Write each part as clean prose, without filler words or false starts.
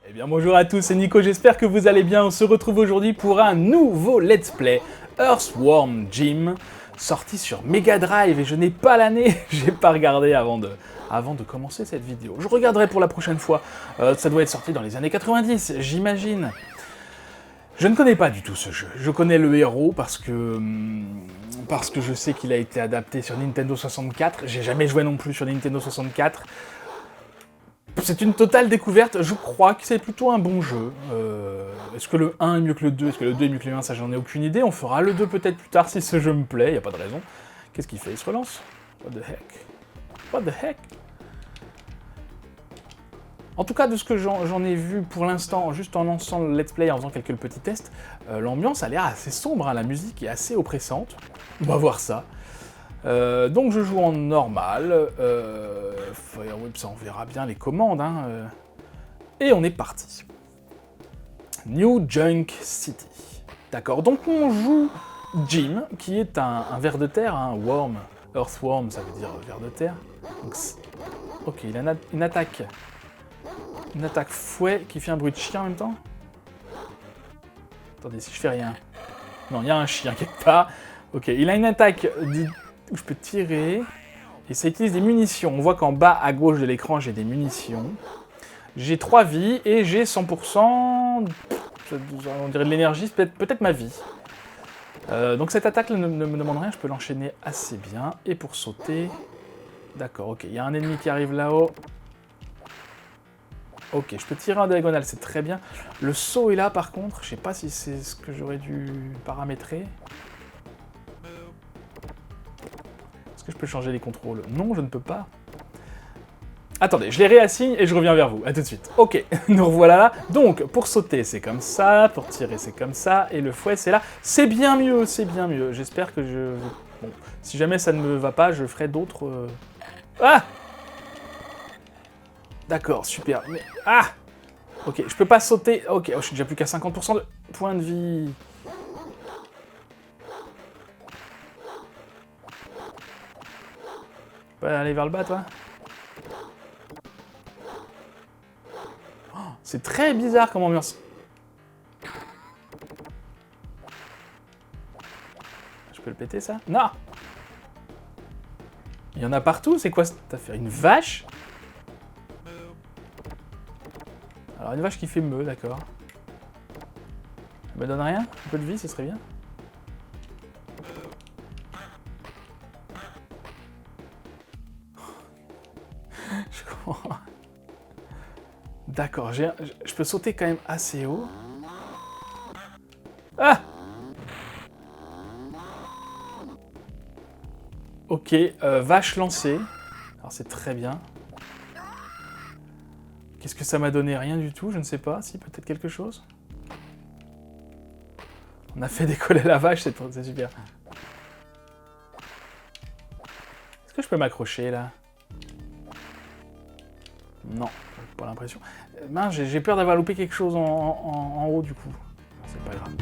Eh bien bonjour à tous, c'est Nico, j'espère que vous allez bien. On se retrouve aujourd'hui pour un nouveau Let's Play Earthworm Jim, sorti sur Mega Drive, et je n'ai pas l'année, j'ai pas regardé avant de commencer cette vidéo. Je regarderai pour la prochaine fois, ça doit être sorti dans les années 90, j'imagine. Je ne connais pas du tout ce jeu. Je connais le héros parce que je sais qu'il a été adapté sur Nintendo 64. J'ai jamais joué non plus sur Nintendo 64. C'est une totale découverte. Je crois que c'est plutôt un bon jeu. Est-ce que le 1 est mieux que le 2? Est-ce que le 2 est mieux que le 1? Ça, j'en ai aucune idée. On fera le 2 peut-être plus tard si ce jeu me plaît. Y a pas de raison. Qu'est-ce qu'il fait? Il se relance? What the heck? What the heck? En tout cas, de ce que j'en ai vu pour l'instant, juste en lançant le let's play, en faisant quelques petits tests, l'ambiance a l'air assez sombre, hein, la musique est assez oppressante. On va voir ça. Donc je joue en normal. Fireweb, ça on verra bien les commandes. Hein, et on est parti. New Junk City. D'accord, donc on joue Jim, qui est un ver de terre, un worm. Earthworm, ça veut dire ver de terre. Donc, ok, il a une attaque. Une attaque fouet qui fait un bruit de chien en même temps. Attendez, si je fais rien. Non, il y a un chien quelque part. Ok, il a une attaque où je peux tirer. Et ça utilise des munitions. On voit qu'en bas à gauche de l'écran, j'ai des munitions. J'ai 3 vies et j'ai 100%... on dirait de l'énergie, peut-être ma vie. Donc cette attaque ne me demande rien, je peux l'enchaîner assez bien. Et pour sauter... D'accord, ok, il y a un ennemi qui arrive là-haut. Ok, je peux tirer en diagonale, c'est très bien. Le saut est là par contre, je sais pas si c'est ce que j'aurais dû paramétrer. Est-ce que je peux changer les contrôles? Non, je ne peux pas. Attendez, je les réassigne et je reviens vers vous. A tout de suite. Ok, nous revoilà là. Donc, pour sauter, c'est comme ça. Pour tirer, c'est comme ça. Et le fouet, c'est là. C'est bien mieux, c'est bien mieux. J'espère que je... Bon, si jamais ça ne me va pas, je ferai d'autres... Ah! D'accord, super. Mais... Ah! Ok, je peux pas sauter. Ok, oh, je suis déjà plus qu'à 50% de points de vie. Tu peux aller vers le bas, toi? Oh, c'est très bizarre comme ambiance. Je peux le péter, ça? Non! Il y en a partout, c'est quoi cette affaire? Une vache? Alors une vache qui fait meuh, d'accord. Ça me donne rien? Un peu de vie, ce serait bien. Je comprends. D'accord, je peux sauter quand même assez haut. Ah! Ok, vache lancée. Alors c'est très bien. Qu'est-ce que ça m'a donné? Rien du tout, je ne sais pas. Si, peut-être quelque chose. On a fait décoller la vache, c'est super. Est-ce que je peux m'accrocher, là? Non, pas l'impression. Mince, j'ai peur d'avoir loupé quelque chose en haut, du coup. C'est pas grave.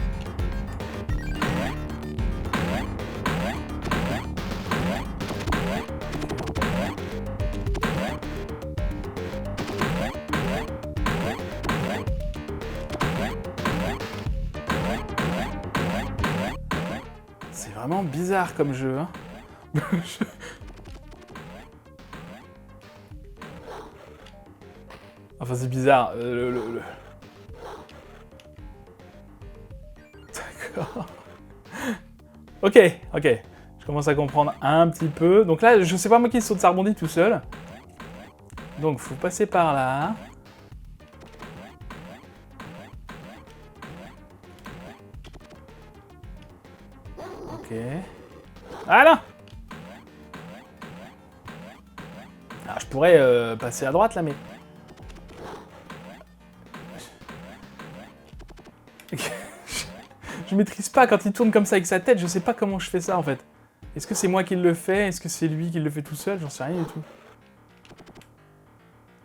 C'est vraiment bizarre comme jeu, hein. Enfin, c'est bizarre. D'accord. Ok. Je commence à comprendre un petit peu. Donc là, je sais pas moi qui saute, ça rebondit tout seul. Donc, faut passer par là. Ok. Ah là! Alors, je pourrais passer à droite là, mais... Je maîtrise pas quand il tourne comme ça avec sa tête, je sais pas comment je fais ça en fait. Est-ce que c'est moi qui le fais? Est-ce que c'est lui qui le fait tout seul? J'en sais rien du tout.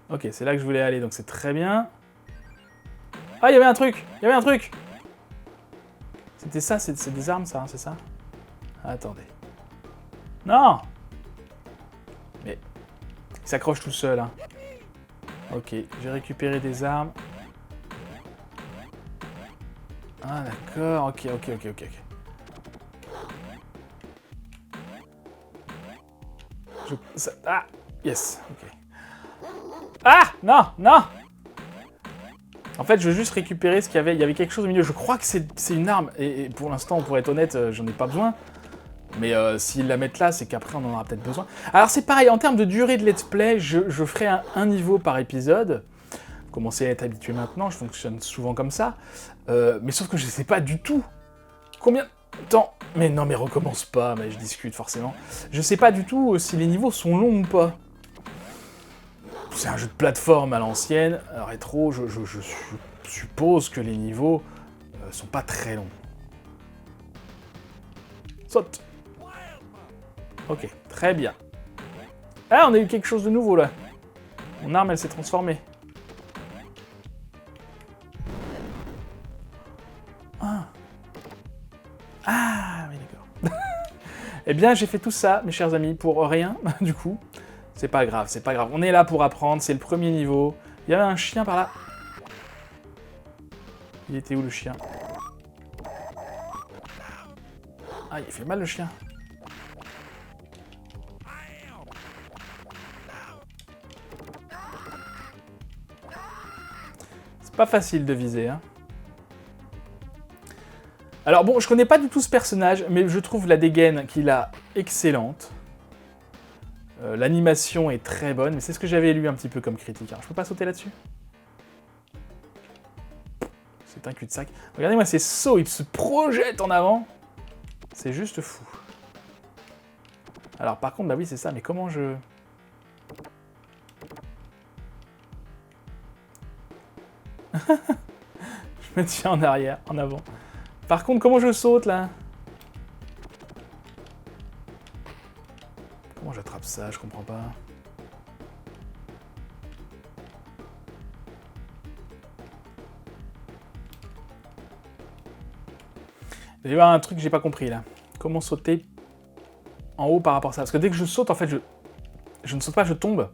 Ok, c'est là que je voulais aller, donc c'est très bien. Ah, il y avait un truc! Il y avait un truc! C'était ça, c'est des armes ça, hein, c'est ça? Attendez. Non! Mais il s'accroche tout seul, hein. Ok, j'ai récupéré des armes. Ah d'accord, ok. Ah, yes, ok. Ah, non. En fait, je veux juste récupérer ce qu'il y avait. Il y avait quelque chose au milieu. Je crois que c'est une arme. Et pour l'instant, pour être honnête, j'en ai pas besoin. Mais s'ils la mettent là, c'est qu'après, on en aura peut-être besoin. Alors, c'est pareil. En termes de durée de let's play, je ferai un niveau par épisode. Commencez à être habitué maintenant. Je fonctionne souvent comme ça. Mais sauf que je sais pas du tout combien de temps... Mais non, mais recommence pas. Mais je discute forcément. Je sais pas du tout si les niveaux sont longs ou pas. C'est un jeu de plateforme à l'ancienne, rétro, je suppose que les niveaux sont pas très longs. Saute. Ok, très bien. Ah, on a eu quelque chose de nouveau là. Mon arme, elle s'est transformée. Ah, oui d'accord. Eh bien, j'ai fait tout ça, mes chers amis, pour rien, du coup. C'est pas grave. On est là pour apprendre, c'est le premier niveau. Il y avait un chien par là. Il était où le chien? Ah, il fait mal le chien. C'est pas facile de viser, hein. Alors bon, je connais pas du tout ce personnage, mais je trouve la dégaine qu'il a excellente. L'animation est très bonne, mais c'est ce que j'avais lu un petit peu comme critique. Alors, je peux pas sauter là-dessus? C'est un cul-de-sac. Regardez-moi ces sauts, il se projette en avant. C'est juste fou. Alors par contre, bah oui c'est ça, mais comment je... Je me tiens en arrière, en avant. Par contre, comment je saute là? Comment j'attrape ça? Je comprends pas. Il y a un truc que j'ai pas compris là. Comment sauter en haut par rapport à ça? Parce que dès que je saute, en fait, je ne saute pas, je tombe.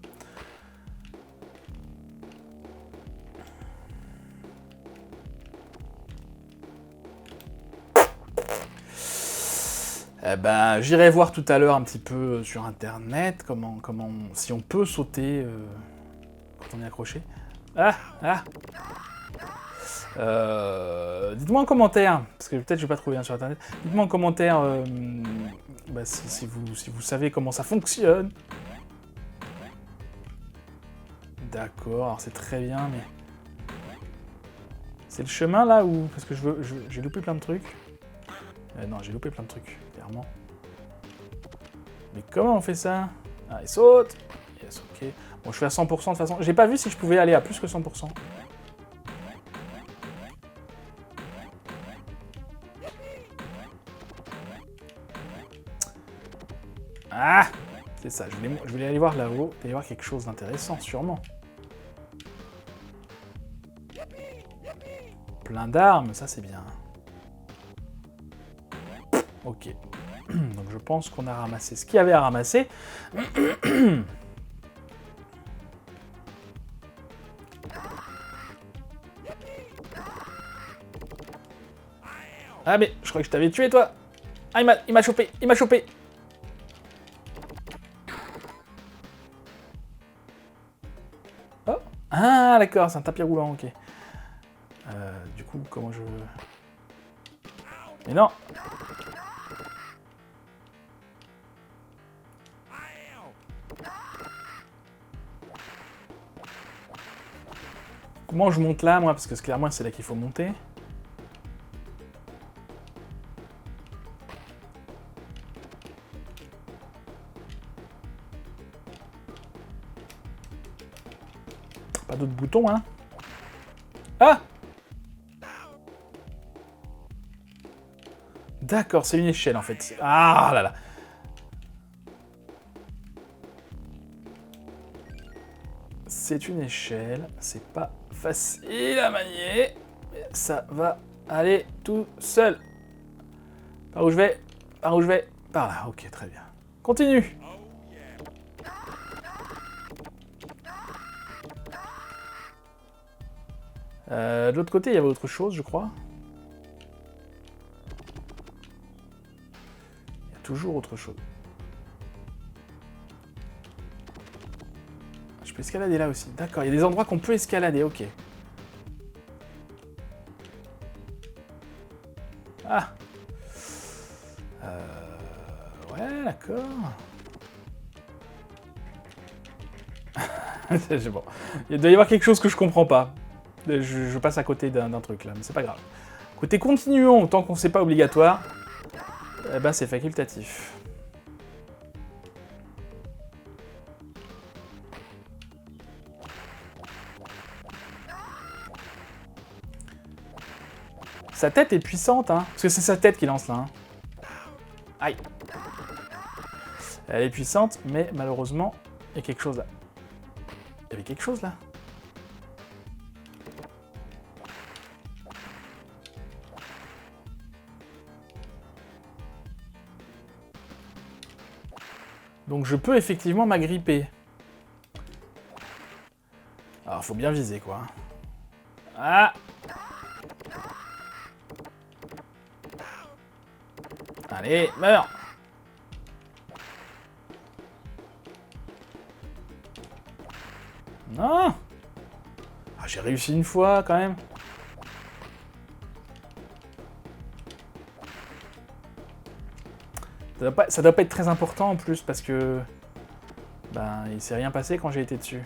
Eh ben, j'irai voir tout à l'heure un petit peu sur internet comment si on peut sauter quand on est accroché. Dites-moi en commentaire, parce que peut-être je vais pas trouver sur internet. Dites-moi en commentaire si vous savez comment ça fonctionne. D'accord, alors c'est très bien, mais c'est le chemin là ou parce que j'ai loupé plein de trucs. Non, j'ai loupé plein de trucs, clairement. Mais comment on fait ça? Ah, il saute. Yes, ok. Bon, je fais à 100% de toute façon. J'ai pas vu si je pouvais aller à plus que 100%. Ah! C'est ça, je voulais aller voir là-haut. Il va y avoir quelque chose d'intéressant, sûrement. Plein d'armes, ça c'est bien. Ok. Donc je pense qu'on a ramassé ce qu'il y avait à ramasser. Ah mais, je crois que je t'avais tué toi. Ah il m'a chopé. Oh. Ah d'accord, c'est un tapis roulant, ok. Du coup, comment je... Mais non. Comment je monte là, moi? Parce que clairement, c'est là qu'il faut monter. Pas d'autres boutons, hein? Ah! D'accord, c'est une échelle, en fait. Ah là là! C'est une échelle, c'est pas facile à manier, mais ça va aller tout seul. Par où je vais? Par là, ok, très bien. Continue! De l'autre côté, il y avait autre chose, je crois. Il y a toujours autre chose. Je peux escalader là aussi. D'accord, il y a des endroits qu'on peut escalader, ok. Ah. Ouais, d'accord. C'est bon. Il doit y avoir quelque chose que je comprends pas. Je passe à côté d'un truc là, mais c'est pas grave. Côté continuons, tant qu'on sait pas obligatoire, eh ben c'est facultatif. Sa tête est puissante, hein. Parce que c'est sa tête qui lance là. Hein. Aïe. Elle est puissante, mais malheureusement, il y a quelque chose là. Il y avait quelque chose là. Donc je peux effectivement m'agripper. Alors faut bien viser quoi. Ah! Allez, meurs! Non! Ah, j'ai réussi une fois quand même. Ça doit pas être très important en plus parce que... Ben, il s'est rien passé quand j'ai été dessus.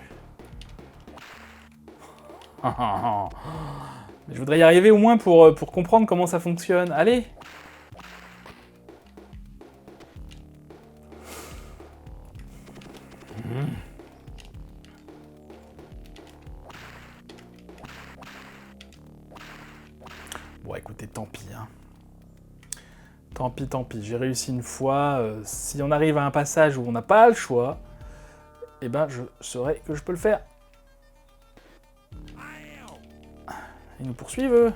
Je voudrais y arriver au moins pour comprendre comment ça fonctionne. Allez! Bon, écoutez, tant pis. Hein. Tant pis. J'ai réussi une fois. Si on arrive à un passage où on n'a pas le choix, eh ben, je saurai que je peux le faire. Ils nous poursuivent, eux.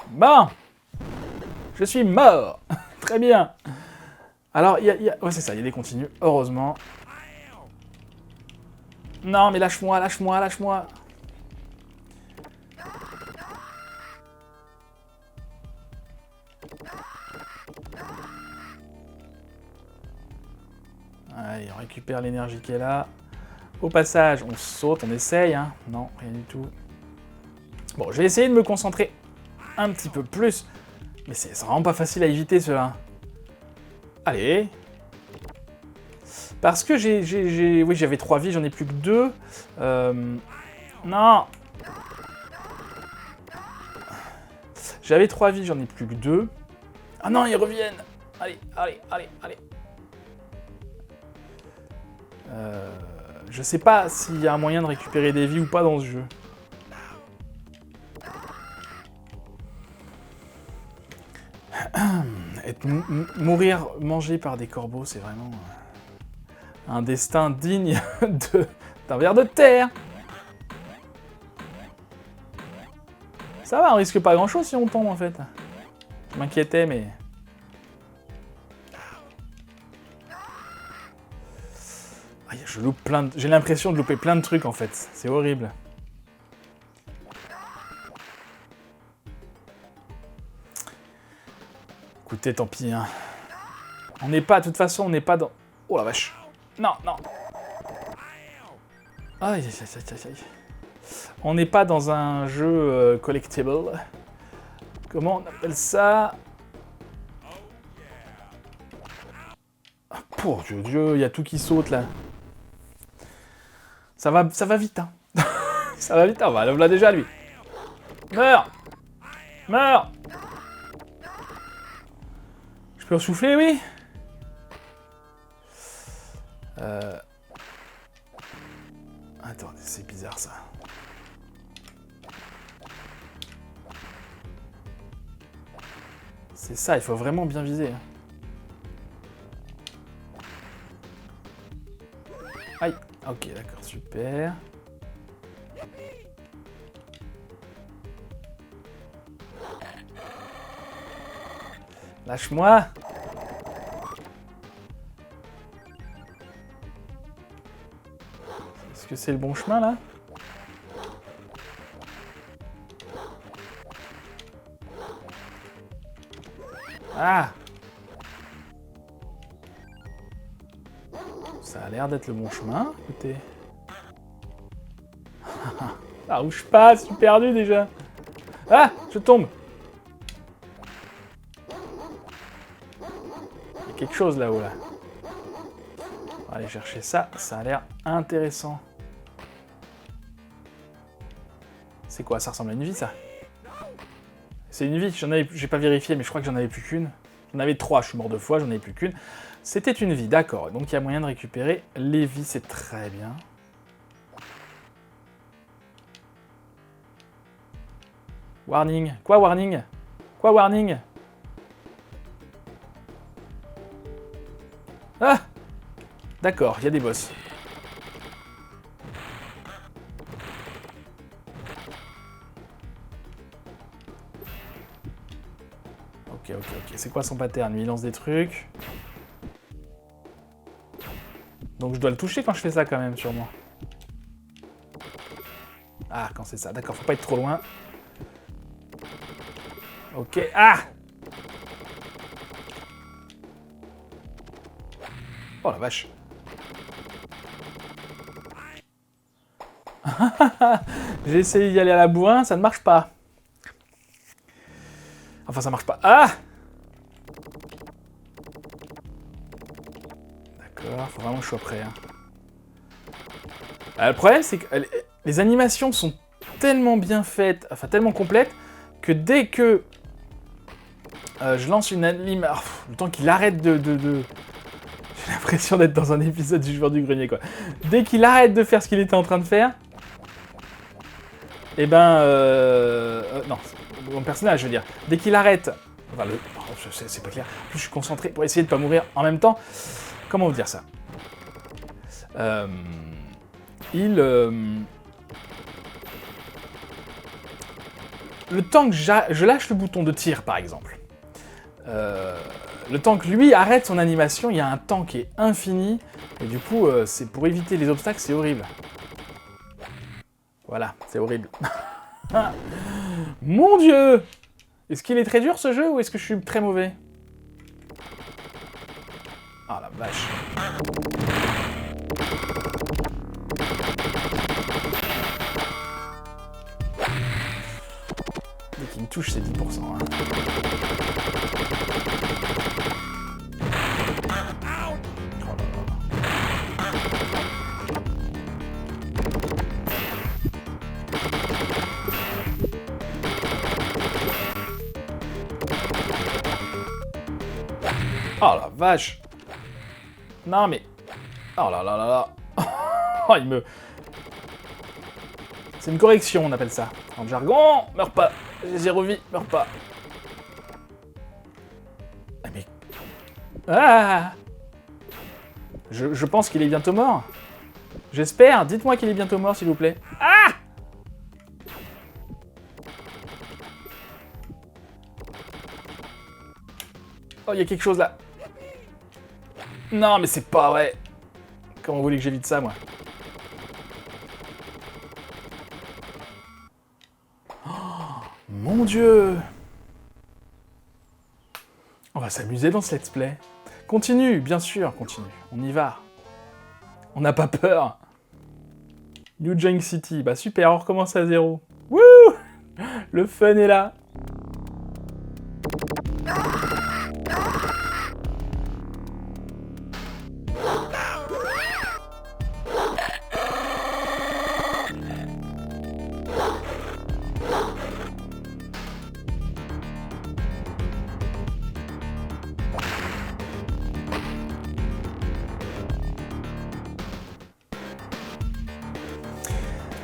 Bon! Je suis mort! Très bien! Alors, il y a... Ouais, c'est ça, il y a des continues, heureusement. Non, mais lâche-moi! Allez, on récupère l'énergie qui est là. Au passage, on saute, on essaye, hein. Non, rien du tout. Bon, je vais essayer de me concentrer un petit peu plus. Mais c'est vraiment pas facile à éviter, cela. Allez. Parce que oui, j'avais 3 vies, j'en ai plus que 2. Non. J'avais 3 vies, j'en ai plus que 2. Ah non, ils reviennent. Allez. Je sais pas s'il y a un moyen de récupérer des vies ou pas dans ce jeu. Mourir mangé par des corbeaux, c'est vraiment un destin digne d'un ver de terre. Ça va, on risque pas grand chose si on tombe en fait. Je m'inquiétais, mais... J'ai l'impression de louper plein de trucs en fait. C'est horrible. Écoutez, tant pis. Hein. On n'est pas, de toute façon, on n'est pas dans... Oh la vache. Non. Aïe. On n'est pas dans un jeu collectible. Comment on appelle ça? Oh Dieu, il y a tout qui saute là. Ça va vite, hein. Ça va vite, on va là déjà lui. Meurs! Je peux souffler, oui? Attendez, c'est bizarre ça. C'est ça, il faut vraiment bien viser. Aïe, ok, d'accord, super. Lâche-moi! que c'est le bon chemin, là? Ah! Ça a l'air d'être le bon chemin, écoutez. Ah, où je passe? Je suis perdu, déjà. Ah! Je tombe! Il y a quelque chose là-haut, là. On va aller chercher ça. Ça a l'air intéressant. C'est quoi? Ça ressemble à une vie, ça? C'est une vie. J'ai pas vérifié, mais je crois que j'en avais plus qu'une. J'en avais 3, je suis mort 2 fois, j'en avais plus qu'une. C'était une vie, d'accord. Donc il y a moyen de récupérer les vies, c'est très bien. Warning. Quoi, warning? Quoi, warning? Ah! D'accord, il y a des boss. Ok. C'est quoi son pattern? Lui, il lance des trucs. Donc je dois le toucher quand je fais ça quand même, sûrement. Ah, quand c'est ça. D'accord, faut pas être trop loin. Ok. Ah! Oh la vache. J'ai essayé d'y aller à la bourrin, ça ne marche pas. Enfin, ça marche pas. Ah! D'accord, faut vraiment que je sois prêt. Hein. Le problème, c'est que les animations sont tellement bien faites, enfin tellement complètes, que dès que je lance une anime... Oh, le temps qu'il arrête de... J'ai l'impression d'être dans un épisode du Joueur du Grenier, quoi. Dès qu'il arrête de faire ce qu'il était en train de faire... Eh ben... non, mon personnage, je veux dire. Dès qu'il arrête... Enfin, c'est pas clair. En plus, je suis concentré pour essayer de pas mourir en même temps. Comment vous dire ça? Le temps que je lâche le bouton de tir, par exemple, le temps que lui arrête son animation, il y a un temps qui est infini, et du coup, c'est pour éviter les obstacles, c'est horrible. Voilà, c'est horrible. Mon Dieu! Est-ce qu'il est très dur, ce jeu, ou est-ce que je suis très mauvais? Ah, la vache. Dès qu'il me touche, c'est 10%. Hein. Oh la vache! Non mais... Oh là là là là! Oh, il me... C'est une correction, on appelle ça. En jargon, meurs pas. J'ai 0 vie, meurs pas. Ah mais... Ah! Je pense qu'il est bientôt mort. J'espère. Dites-moi qu'il est bientôt mort, s'il vous plaît. Ah! Oh, il y a quelque chose là. Non, mais c'est pas vrai. Comment vous voulez que j'évite ça, moi? Oh, mon Dieu! On va s'amuser dans ce let's play. Continue, bien sûr, continue. On y va. On n'a pas peur. New Junk City. Bah super, on recommence à 0. Wouh! Le fun est là.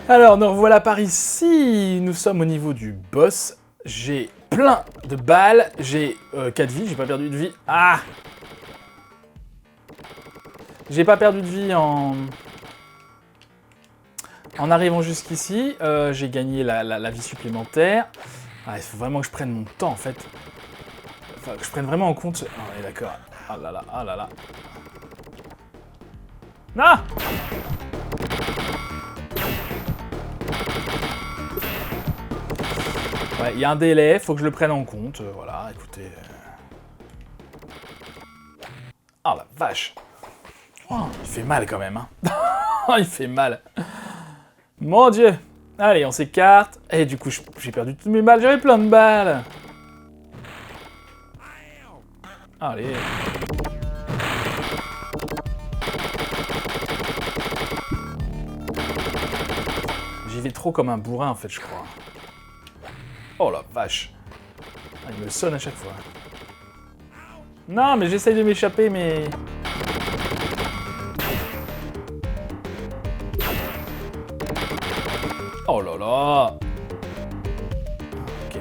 Alors, nous revoilà par ici. Nous sommes au niveau du boss. J'ai plein de balles. J'ai 4 vies. J'ai pas perdu de vie. Ah! J'ai pas perdu de vie en arrivant jusqu'ici. J'ai gagné la vie supplémentaire. Ah, il faut vraiment que je prenne mon temps, en fait. Enfin, que je prenne vraiment en compte... Ah, ouais, d'accord. Ah là là, ah là là. Non! Ouais, il y a un délai, faut que je le prenne en compte. Voilà, écoutez. Oh la vache. Oh, il fait mal quand même. Hein. Il fait mal. Mon Dieu. Allez, on s'écarte. Et du coup, j'ai perdu toutes mes balles. J'avais plein de balles. Allez. J'y vais trop comme un bourrin en fait, je crois. Oh la vache. Ah, il me sonne à chaque fois. Non, mais j'essaye de m'échapper, mais... Oh là là. Ok.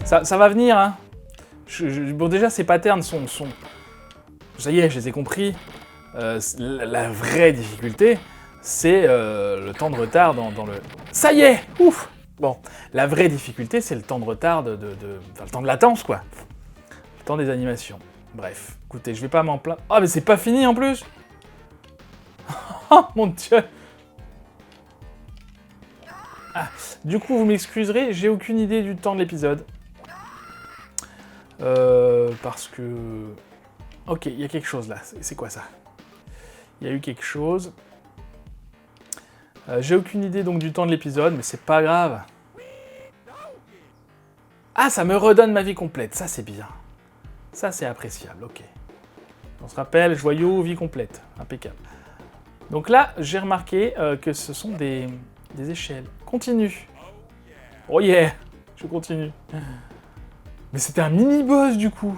Ça va venir, hein. Bon, déjà, ces patterns sont... Ça y est, je les ai compris. La vraie difficulté, c'est le temps de retard dans le... Ça y est. Ouf. Bon, la vraie difficulté, c'est le temps de retard enfin, le temps de latence, quoi. Le temps des animations. Bref, écoutez, je vais pas m'en plaindre. Oh, mais c'est pas fini, en plus. Oh, mon Dieu. Ah, du coup, vous m'excuserez, j'ai aucune idée du temps de l'épisode. Parce que... Ok, il y a quelque chose, là. C'est quoi, ça? Il y a eu quelque chose... j'ai aucune idée donc du temps de l'épisode, mais c'est pas grave. Ah, ça me redonne ma vie complète, ça c'est bien. Ça c'est appréciable, ok. On se rappelle, joyau, vie complète, impeccable. Donc là, j'ai remarqué que ce sont des échelles. Continue. Oh yeah, je continue. Mais c'était un mini-boss du coup.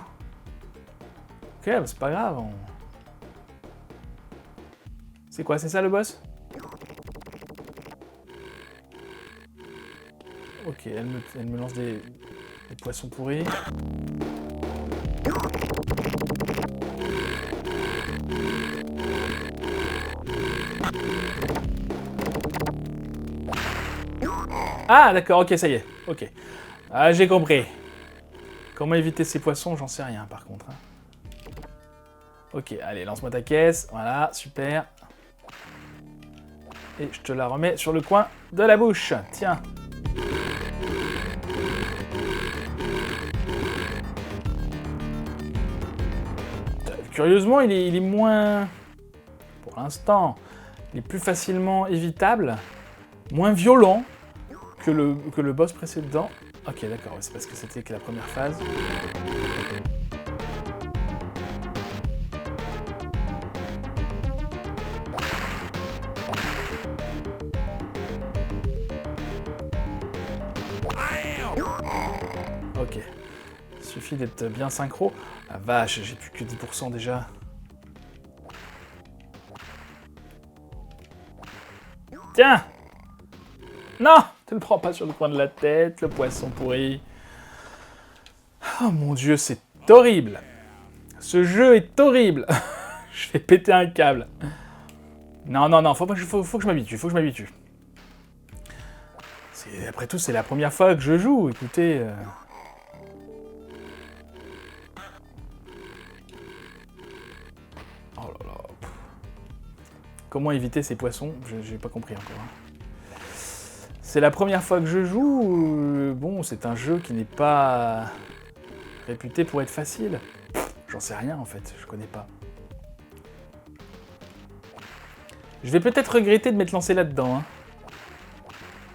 Ok, bah, c'est pas grave. C'est quoi, c'est ça le boss? Ok, elle me lance des poissons pourris. Ah, d'accord, ok, ça y est. Ok. Ah, j'ai compris. Comment éviter ces poissons, j'en sais rien par contre. Hein. Ok, allez, lance-moi ta caisse. Voilà, super. Et je te la remets sur le coin de la bouche. Tiens. Curieusement, il est moins... Pour l'instant, il est plus facilement évitable, moins violent que le boss précédent. Ok, d'accord, c'est parce que c'était que la première phase. Ok. Il suffit d'être bien synchro. La vache, j'ai plus que 10% déjà. Tiens! Non! Tu le prends pas sur le coin de la tête, le poisson pourri. Oh mon Dieu, c'est horrible! Ce jeu est horrible! Je vais péter un câble. Non, non, non, faut que je m'habitue, Après tout, c'est la première fois que je joue, écoutez... Oh là là. Comment éviter ces poissons? J'ai pas compris encore. Hein. C'est la première fois que je joue. Bon, c'est un jeu qui n'est pas réputé pour être facile. J'en sais rien en fait, je connais pas. Je vais peut-être regretter de m'être lancé là-dedans. Hein.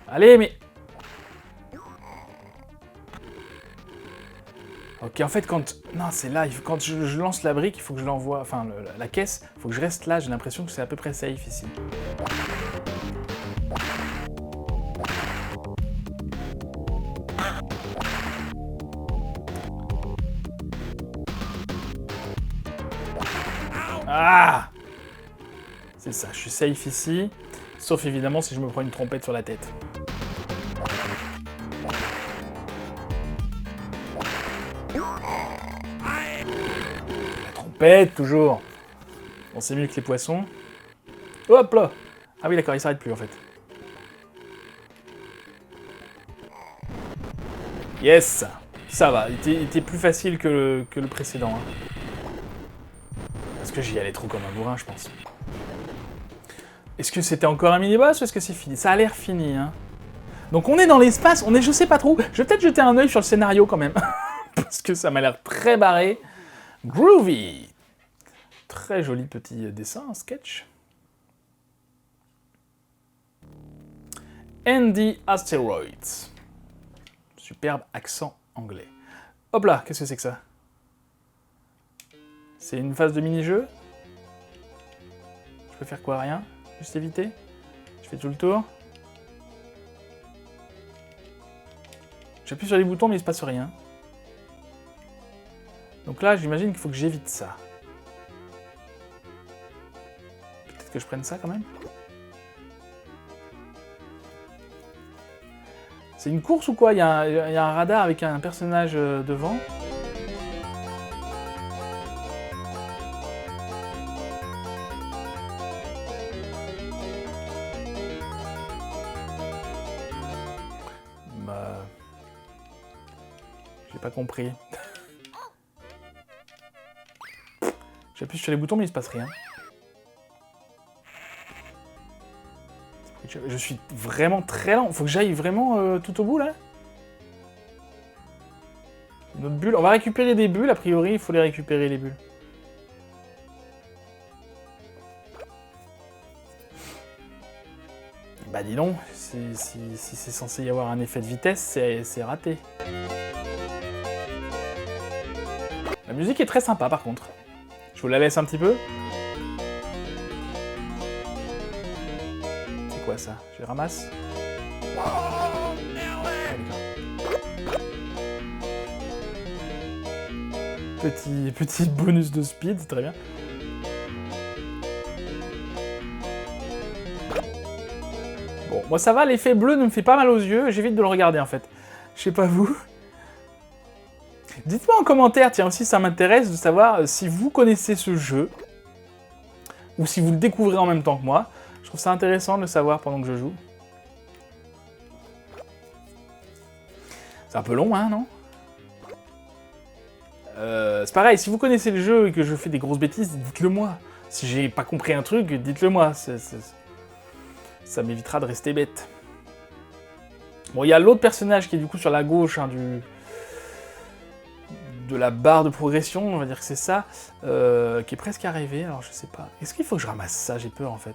Allez, mais... Ok, en fait, quand... Non, c'est là, quand je lance la brique, il faut que je l'envoie... Enfin, la caisse, il faut que je reste là, j'ai l'impression que c'est à peu près safe ici. Ah! C'est ça, je suis safe ici, sauf évidemment si je me prends une trompette sur la tête. La trompette, toujours. Bon, c'est mieux que les poissons. Hop là! Ah oui, d'accord, il s'arrête plus en fait. Yes! Ça va, il était plus facile que le précédent. Hein. Parce que j'y allais trop comme un bourrin, je pense. Est-ce que c'était encore un mini-boss ou est-ce que c'est fini? Ça a l'air fini, hein. Donc on est dans l'espace, on est je sais pas trop. Je vais peut-être jeter un œil sur le scénario quand même. Parce que ça m'a l'air très barré. Groovy. Très joli petit dessin, un sketch. Andy Asteroids. Superbe accent anglais. Hop là, qu'est-ce que c'est que ça? C'est une phase de mini-jeu? Je peux faire quoi? Rien? Juste éviter? Je fais tout le tour? J'appuie sur les boutons mais il se passe rien. Donc là, j'imagine qu'il faut que j'évite ça. Peut-être que je prenne ça quand même? C'est une course ou quoi? Il y a un radar avec un personnage devant. Bah... J'ai pas compris. J'appuie sur les boutons mais il se passe rien. Je suis vraiment très lent. Faut que j'aille vraiment tout au bout là. Une autre bulle. On va récupérer des bulles. A priori, il faut les récupérer les bulles. Bah dis donc, si c'est censé y avoir un effet de vitesse, c'est raté. La musique est très sympa par contre. Je vous la laisse un petit peu. C'est quoi ça? Je les ramasse. Petit bonus de speed, c'est très bien. Bon, moi ça va, l'effet bleu ne me fait pas mal aux yeux, j'évite de le regarder en fait. Je sais pas vous. Dites-moi en commentaire, tiens aussi ça m'intéresse de savoir si vous connaissez ce jeu, ou si vous le découvrez en même temps que moi. Je trouve ça intéressant de le savoir pendant que je joue. C'est un peu long, hein, non? C'est pareil, si vous connaissez le jeu et que je fais des grosses bêtises, dites-le moi. Si j'ai pas compris un truc, dites-le moi. Ça m'évitera de rester bête. Bon, il y a l'autre personnage qui est du coup sur la gauche hein, de la barre de progression, on va dire que c'est ça, qui est presque arrivé, alors je sais pas. Est-ce qu'il faut que je ramasse ça? J'ai peur en fait.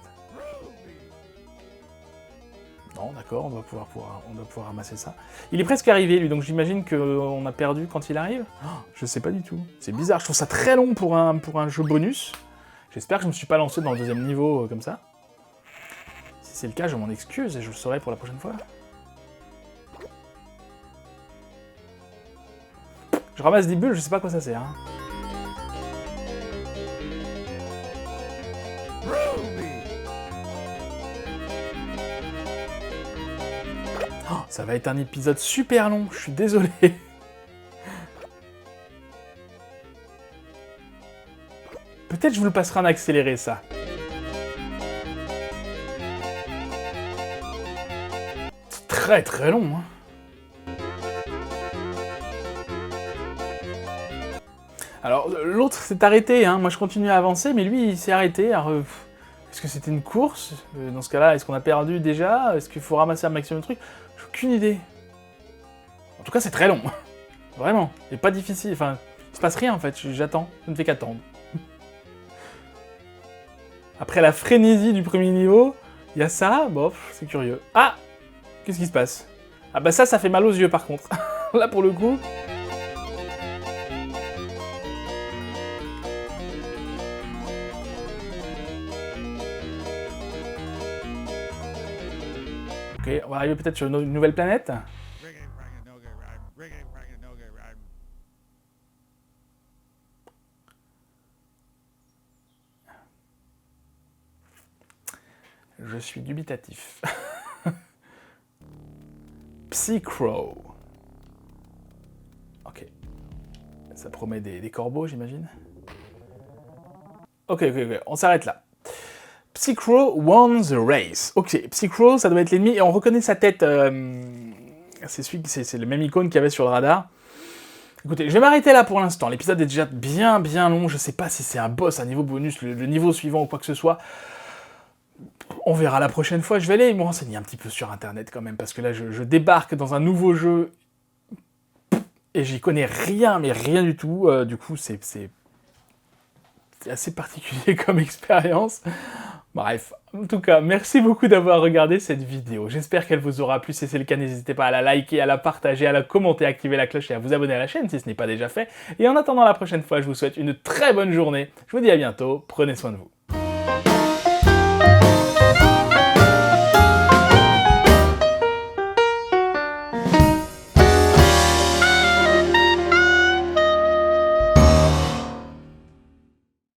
Non, d'accord, on doit pouvoir ramasser ça. Il est presque arrivé lui, donc j'imagine qu'on a perdu quand il arrive. Oh, je sais pas du tout. C'est bizarre, je trouve ça très long pour un jeu bonus. J'espère que je me suis pas lancé dans le deuxième niveau comme ça. Si c'est le cas, je m'en excuse et je le saurai pour la prochaine fois. Je ramasse des bulles, je sais pas à quoi ça sert. Hein. Oh, ça va être un épisode super long, je suis désolé. Peut-être je vous le passerai en accéléré, ça. C'est très très long, hein. Alors, l'autre s'est arrêté, hein. Moi je continue à avancer, mais lui il s'est arrêté. Alors, est-ce que c'était une course? Dans ce cas-là, est-ce qu'on a perdu déjà? Est-ce qu'il faut ramasser un maximum de trucs? J'ai aucune idée. En tout cas, c'est très long. Vraiment. Et pas difficile. Enfin, il se passe rien en fait. J'attends. Je ne fais qu'attendre. Après la frénésie du premier niveau, il y a ça. Bon, c'est curieux. Ah! Qu'est-ce qui se passe? Ah bah ça fait mal aux yeux par contre. Là pour le coup. Ok, on va arriver peut-être sur une nouvelle planète. Je suis dubitatif. Psy-Crow. Ok. Ça promet des corbeaux, j'imagine. Ok, on s'arrête là. Psy-Crow won the race. Ok, Psy-Crow, ça doit être l'ennemi, et on reconnaît sa tête. C'est le même icône qu'il y avait sur le radar. Écoutez, je vais m'arrêter là pour l'instant. L'épisode est déjà bien long. Je sais pas si c'est un boss, un niveau bonus, le niveau suivant ou quoi que ce soit. On verra la prochaine fois. Je vais aller me renseigner un petit peu sur internet quand même, parce que là je débarque dans un nouveau jeu et j'y connais rien, mais rien du tout. Du coup, c'est assez particulier comme expérience. Bref, en tout cas, merci beaucoup d'avoir regardé cette vidéo. J'espère qu'elle vous aura plu. Si c'est le cas, n'hésitez pas à la liker, à la partager, à la commenter, à activer la cloche et à vous abonner à la chaîne si ce n'est pas déjà fait. Et en attendant la prochaine fois, je vous souhaite une très bonne journée. Je vous dis à bientôt. Prenez soin de vous.